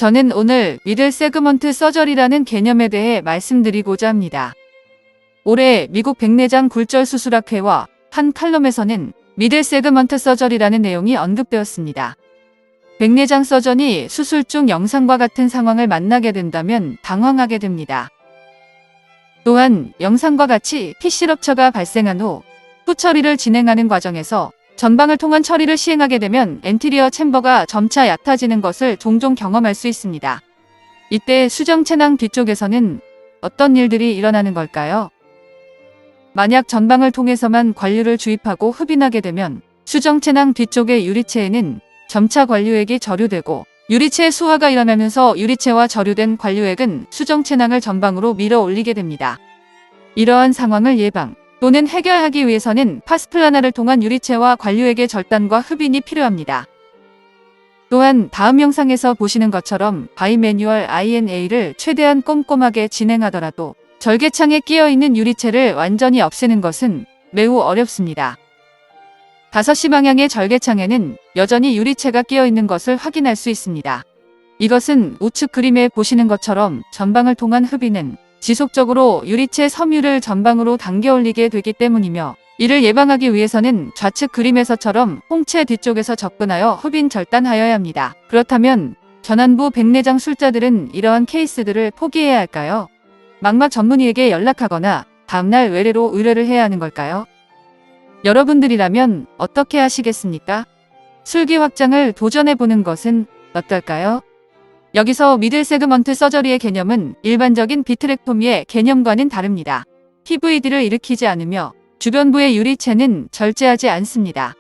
저는 오늘 미들 세그먼트 서저리라는 개념에 대해 말씀드리고자 합니다. 올해 미국 백내장 굴절 수술학회와 한 칼럼에서는 미들 세그먼트 서저리라는 내용이 언급되었습니다. 백내장 서전이 수술 중 영상과 같은 상황을 만나게 된다면 당황하게 됩니다. 또한 영상과 같이 PC 럽처가 발생한 후 처리를 진행하는 과정에서 전방을 통한 처리를 시행하게 되면 엔티리어 챔버가 점차 얕아지는 것을 종종 경험할 수 있습니다. 이때 수정체낭 뒤쪽에서는 어떤 일들이 일어나는 걸까요? 만약 전방을 통해서만 관류를 주입하고 흡인하게 되면 수정체낭 뒤쪽의 유리체에는 점차 관류액이 저류되고 유리체의 수화가 일어나면서 유리체와 저류된 관류액은 수정체낭을 전방으로 밀어 올리게 됩니다. 이러한 상황을 예방 또는 해결하기 위해서는 파스플라나를 통한 유리체와 관류액의 절단과 흡인이 필요합니다. 또한 다음 영상에서 보시는 것처럼 바이매뉴얼 INA를 최대한 꼼꼼하게 진행하더라도 절개창에 끼어있는 유리체를 완전히 없애는 것은 매우 어렵습니다. 5시 방향의 절개창에는 여전히 유리체가 끼어있는 것을 확인할 수 있습니다. 이것은 우측 그림에 보시는 것처럼 전방을 통한 흡인은 지속적으로 유리체 섬유를 전방으로 당겨 올리게 되기 때문이며, 이를 예방하기 위해서는 좌측 그림에서처럼 홍채 뒤쪽에서 접근하여 흡인 절단하여야 합니다. 그렇다면 전환부 백내장 술자들은 이러한 케이스들을 포기해야 할까요? 망막 전문의에게 연락하거나 다음날 외래로 의뢰를 해야 하는 걸까요? 여러분들이라면 어떻게 하시겠습니까? 술기 확장을 도전해보는 것은 어떨까요? 여기서 미들 세그먼트 서저리의 개념은 일반적인 비트렉토미의 개념과는 다릅니다. PVD를 일으키지 않으며 주변부의 유리체는 절제하지 않습니다.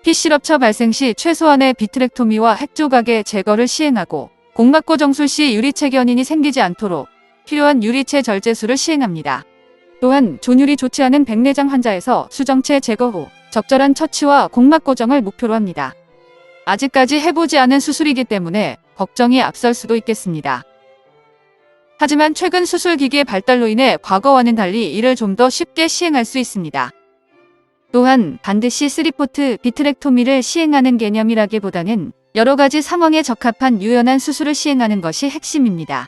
PC 럽처 발생 시 최소한의 비트렉토미와 핵조각의 제거를 시행하고 공막고 정술 시 유리체 견인이 생기지 않도록 필요한 유리체 절제술을 시행합니다. 또한 존율이 좋지 않은 백내장 환자에서 수정체 제거 후 적절한 처치와 공막 고정을 목표로 합니다. 아직까지 해보지 않은 수술이기 때문에 걱정이 앞설 수도 있겠습니다. 하지만 최근 수술기기의 발달로 인해 과거와는 달리 이를 좀 더 쉽게 시행할 수 있습니다. 또한 반드시 3포트 비트렉토미를 시행하는 개념이라기보다는 여러 가지 상황에 적합한 유연한 수술을 시행하는 것이 핵심입니다.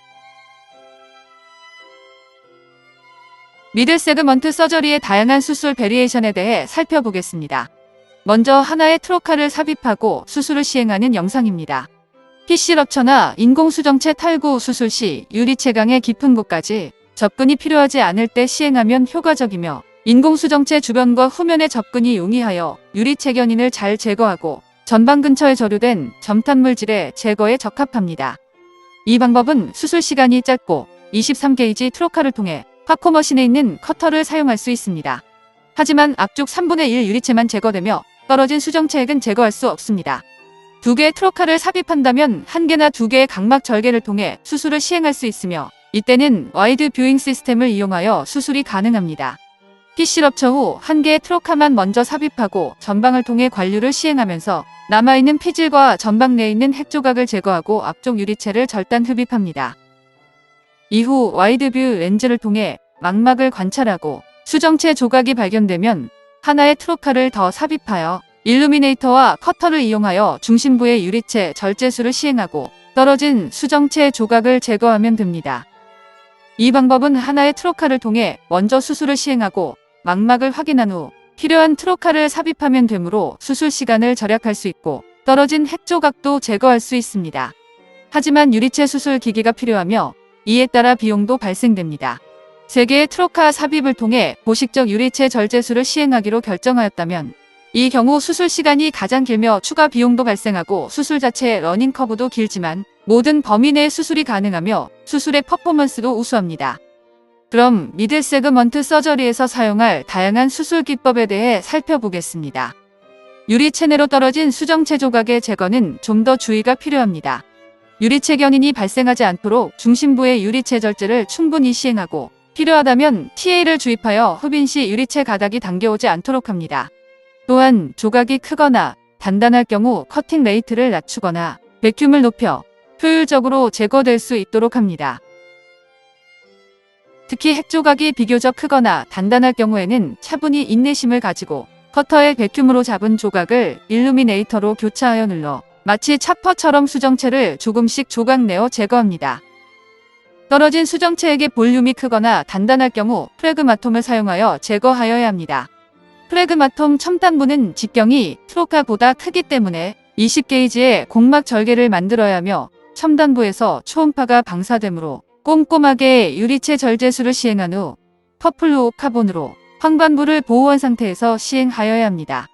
미들 세그먼트 서저리의 다양한 수술 베리에이션에 대해 살펴보겠습니다. 먼저 하나의 트로카를 삽입하고 수술을 시행하는 영상입니다. PC 럽처나 인공수정체 탈구 수술 시 유리체강의 깊은 곳까지 접근이 필요하지 않을 때 시행하면 효과적이며, 인공수정체 주변과 후면의 접근이 용이하여 유리체 견인을 잘 제거하고 전방 근처에 저류된 점탄물질의 제거에 적합합니다. 이 방법은 수술 시간이 짧고 23게이지 트로카를 통해 파코머신에 있는 커터를 사용할 수 있습니다. 하지만 앞쪽 3분의 1 유리체만 제거되며 떨어진 수정체액은 제거할 수 없습니다. 2개의 트로카를 삽입한다면 1개나 2개의 각막 절개를 통해 수술을 시행할 수 있으며, 이때는 와이드 뷰잉 시스템을 이용하여 수술이 가능합니다. PC 럽처 후 1개의 트로카만 먼저 삽입하고 전방을 통해 관류를 시행하면서 남아있는 피질과 전방 내에 있는 핵조각을 제거하고 앞쪽 유리체를 절단 흡입합니다. 이후 와이드 뷰 렌즈를 통해 망막을 관찰하고 수정체 조각이 발견되면 하나의 트로카를 더 삽입하여 일루미네이터와 커터를 이용하여 중심부의 유리체 절제술을 시행하고 떨어진 수정체 조각을 제거하면 됩니다. 이 방법은 하나의 트로카를 통해 먼저 수술을 시행하고 망막을 확인한 후 필요한 트로카를 삽입하면 되므로 수술 시간을 절약할 수 있고 떨어진 핵조각도 제거할 수 있습니다. 하지만 유리체 수술 기기가 필요하며 이에 따라 비용도 발생됩니다. 3개의 트로카 삽입을 통해 보식적 유리체 절제술을 시행하기로 결정하였다면 이 경우 수술 시간이 가장 길며 추가 비용도 발생하고 수술 자체의 러닝 커브도 길지만 모든 범위 내의 수술이 가능하며 수술의 퍼포먼스도 우수합니다. 그럼 미들 세그먼트 서저리에서 사용할 다양한 수술 기법에 대해 살펴보겠습니다. 유리체 내로 떨어진 수정체 조각의 제거는 좀 더 주의가 필요합니다. 유리체 견인이 발생하지 않도록 중심부의 유리체 절제를 충분히 시행하고 필요하다면 TA를 주입하여 흡인 시 유리체 가닥이 당겨오지 않도록 합니다. 또한 조각이 크거나 단단할 경우 커팅 레이트를 낮추거나 백큐을 높여 효율적으로 제거될 수 있도록 합니다. 특히 핵조각이 비교적 크거나 단단할 경우에는 차분히 인내심을 가지고 커터의 백큐으로 잡은 조각을 일루미네이터로 교차하여 눌러 마치 차퍼처럼 수정체를 조금씩 조각내어 제거합니다. 떨어진 수정체에게 볼륨이 크거나 단단할 경우 프레그마톰을 사용하여 제거하여야 합니다. 프레그마톰 첨단부는 직경이 트로카보다 크기 때문에 20게이지의 공막 절개를 만들어야 하며 첨단부에서 초음파가 방사되므로 꼼꼼하게 유리체 절제술을 시행한 후 퍼플루오카본으로 황반부를 보호한 상태에서 시행하여야 합니다.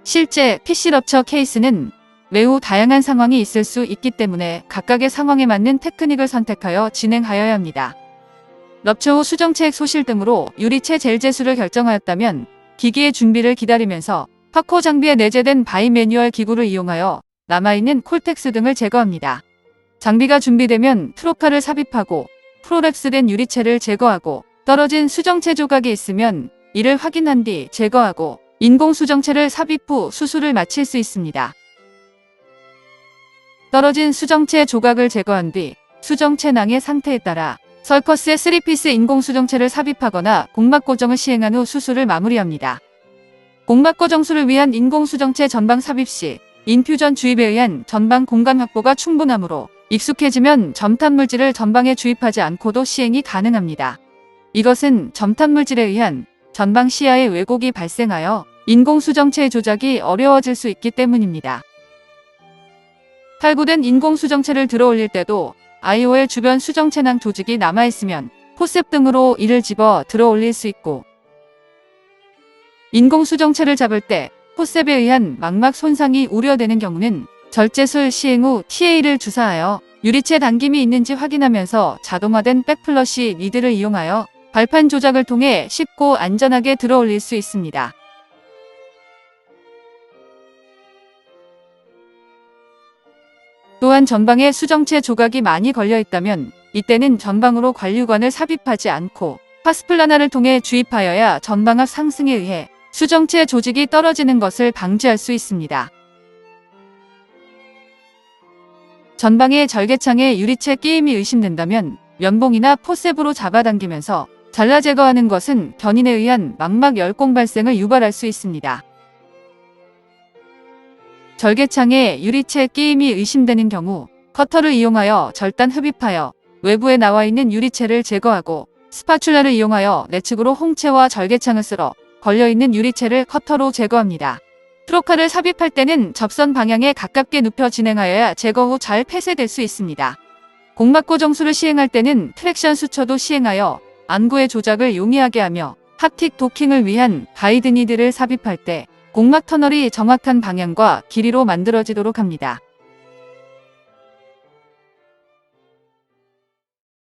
실제 PC 럽처 케이스는 매우 다양한 상황이 있을 수 있기 때문에 각각의 상황에 맞는 테크닉을 선택하여 진행하여야 합니다. 럽처 후 수정체액 소실 등으로 유리체 젤제술을 결정하였다면 기기의 준비를 기다리면서 파코 장비에 내재된 바이매뉴얼 기구를 이용하여 남아있는 콜텍스 등을 제거합니다. 장비가 준비되면 트로카를 삽입하고 프로랩스된 유리체를 제거하고 떨어진 수정체 조각이 있으면 이를 확인한 뒤 제거하고 인공 수정체를 삽입 후 수술을 마칠 수 있습니다. 떨어진 수정체 조각을 제거한 뒤 수정체 낭의 상태에 따라 설커스에 3피스 인공 수정체를 삽입하거나 공막 고정을 시행한 후 수술을 마무리합니다. 공막 고정술을 위한 인공 수정체 전방 삽입 시 인퓨전 주입에 의한 전방 공간 확보가 충분하므로 익숙해지면 점탄 물질을 전방에 주입하지 않고도 시행이 가능합니다. 이것은 점탄 물질에 의한 전방 시야의 왜곡이 발생하여 인공 수정체의 조작이 어려워질 수 있기 때문입니다. 탈구된 인공 수정체를 들어올릴 때도 IOL 주변 수정체낭 조직이 남아있으면 포셉 등으로 이를 집어 들어올릴 수 있고, 인공 수정체를 잡을 때 포셉에 의한 망막 손상이 우려되는 경우는 절제술 시행 후 TA를 주사하여 유리체 당김이 있는지 확인하면서 자동화된 백플러시 리드를 이용하여 발판 조작을 통해 쉽고 안전하게 들어올릴 수 있습니다. 또한 전방에 수정체 조각이 많이 걸려 있다면 이때는 전방으로 관류관을 삽입하지 않고 파스플라나를 통해 주입하여야 전방압 상승에 의해 수정체 조직이 떨어지는 것을 방지할 수 있습니다. 전방의 절개창에 유리체 끼임이 의심된다면 면봉이나 포셉으로 잡아당기면서 잘라 제거하는 것은 견인에 의한 망막 열공 발생을 유발할 수 있습니다. 절개창에 유리체 끼임이 의심되는 경우 커터를 이용하여 절단 흡입하여 외부에 나와 있는 유리체를 제거하고 스파츌라를 이용하여 내측으로 홍채와 절개창을 쓸어 걸려있는 유리체를 커터로 제거합니다. 트로카를 삽입할 때는 접선 방향에 가깝게 눕혀 진행하여야 제거 후 잘 폐쇄될 수 있습니다. 공막 고정술을 시행할 때는 트랙션 수처도 시행하여 안구의 조작을 용이하게 하며 합틱 도킹을 위한 가이드 니드를 삽입할 때 공막 터널이 정확한 방향과 길이로 만들어지도록 합니다.